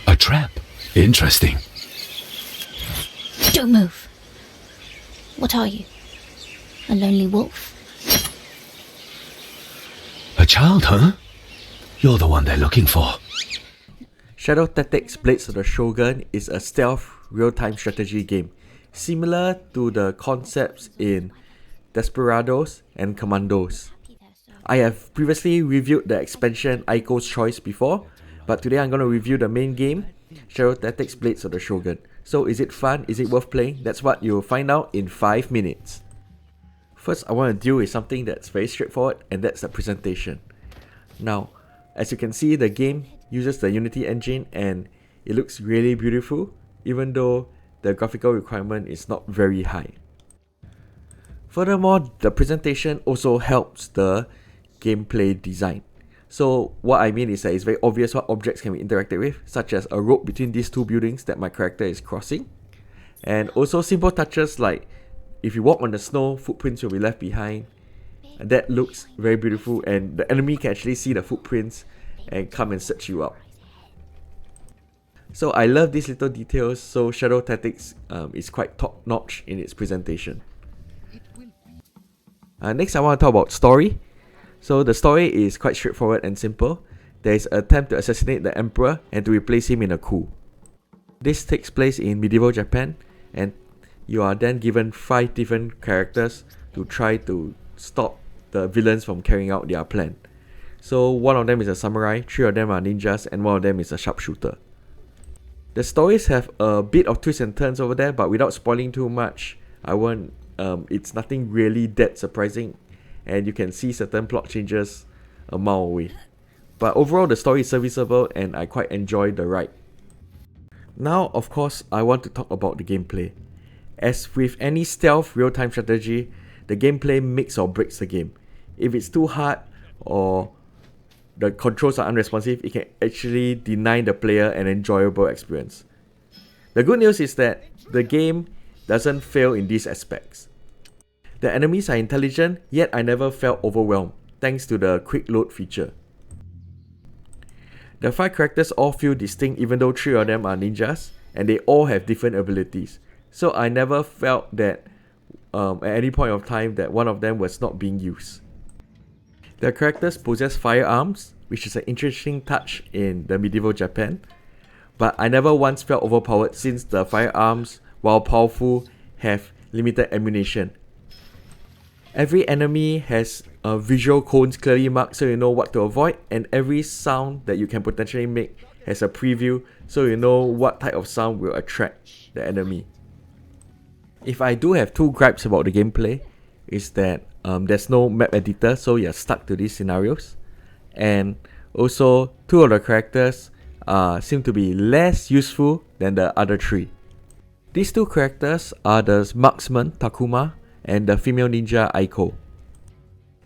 A trap. Interesting. Don't move. What are you? A lonely wolf? A child, huh? You're the one they're looking for. Shadow Tactics Blades of the Shogun is a stealth real-time strategy game, similar to the concepts in Desperados and Commandos. I have previously reviewed the expansion Aiko's Choice before, but today I'm going to review the main game, Shadow Tactics Blades of the Shogun. So is it fun? Is it worth playing? That's what you'll find out in 5 minutes. First, I want to deal with something that's very straightforward, and that's the presentation. Now, as you can see, the game uses the Unity engine and it looks really beautiful, even though the graphical requirement is not very high. Furthermore, the presentation also helps the gameplay design. So what I mean is that it's very obvious what objects can be interacted with, such as a road between these two buildings that my character is crossing. And also simple touches like if you walk on the snow, footprints will be left behind. And that looks very beautiful, and the enemy can actually see the footprints and come and search you out. So I love these little details, so Shadow Tactics is quite top notch in its presentation. Next I want to talk about story. So the story is quite straightforward and simple. There is an attempt to assassinate the emperor and to replace him in a coup. This takes place in medieval Japan, and you are then given 5 different characters to try to stop the villains from carrying out their plan. So one of them is a samurai, 3 of them are ninjas, and 1 of them is a sharpshooter. The stories have a bit of twists and turns over there, but without spoiling too much, it's nothing really that surprising, and you can see certain plot changes a mile away. But overall, the story is serviceable and I quite enjoy the ride. Now, of course, I want to talk about the gameplay. As with any stealth real-time strategy, the gameplay makes or breaks the game. If it's too hard or the controls are unresponsive, it can actually deny the player an enjoyable experience. The good news is that the game doesn't fail in these aspects. The enemies are intelligent, yet I never felt overwhelmed, thanks to the quick load feature. The 5 characters all feel distinct even though 3 of them are ninjas, and they all have different abilities. So I never felt that at any point of time that one of them was not being used. The characters possess firearms, which is an interesting touch in the medieval Japan, but I never once felt overpowered since the firearms, while powerful, have limited ammunition. Every enemy has visual cones clearly marked so you know what to avoid, and every sound that you can potentially make has a preview so you know what type of sound will attract the enemy. If I do have 2 gripes about the gameplay, is that there's no map editor, so you're stuck to these scenarios, and also 2 of the characters seem to be less useful than the other 3. These 2 characters are the marksman Takuma and the female ninja Aiko.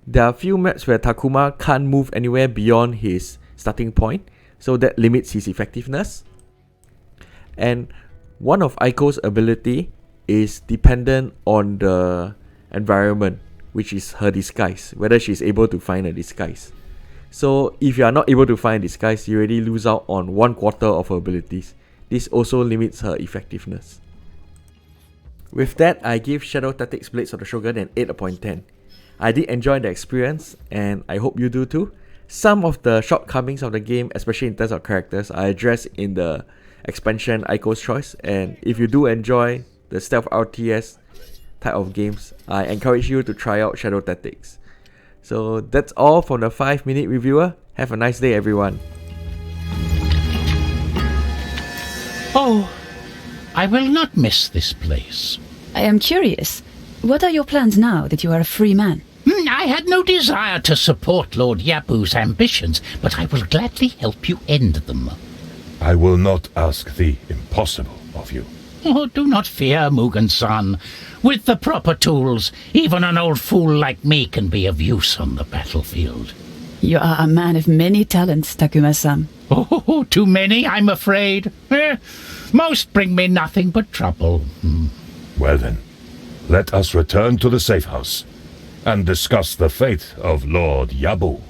There are a few maps where Takuma can't move anywhere beyond his starting point, so that limits his effectiveness. And one of Aiko's ability is dependent on the environment, which is her disguise, whether she's able to find a disguise. So if you are not able to find a disguise, you already lose out on 1/4 of her abilities. This also limits her effectiveness. With that, I give Shadow Tactics Blades of the Shogun an 8/10. I did enjoy the experience, and I hope you do too. Some of the shortcomings of the game, especially in terms of characters, are addressed in the expansion Aiko's Choice, and if you do enjoy the stealth RTS type of games, I encourage you to try out Shadow Tactics. So that's all from the 5-minute reviewer. Have a nice day, everyone. Oh, I will not miss this place. I am curious. What are your plans now that you are a free man? I had no desire to support Lord Yabu's ambitions, but I will gladly help you end them. I will not ask the impossible of you. Oh, do not fear, Mugen-san. With the proper tools, even an old fool like me can be of use on the battlefield. You are a man of many talents, Takuma-san. Oh, too many, I'm afraid. Most bring me nothing but trouble. Well then, let us return to the safe house and discuss the fate of Lord Yabu.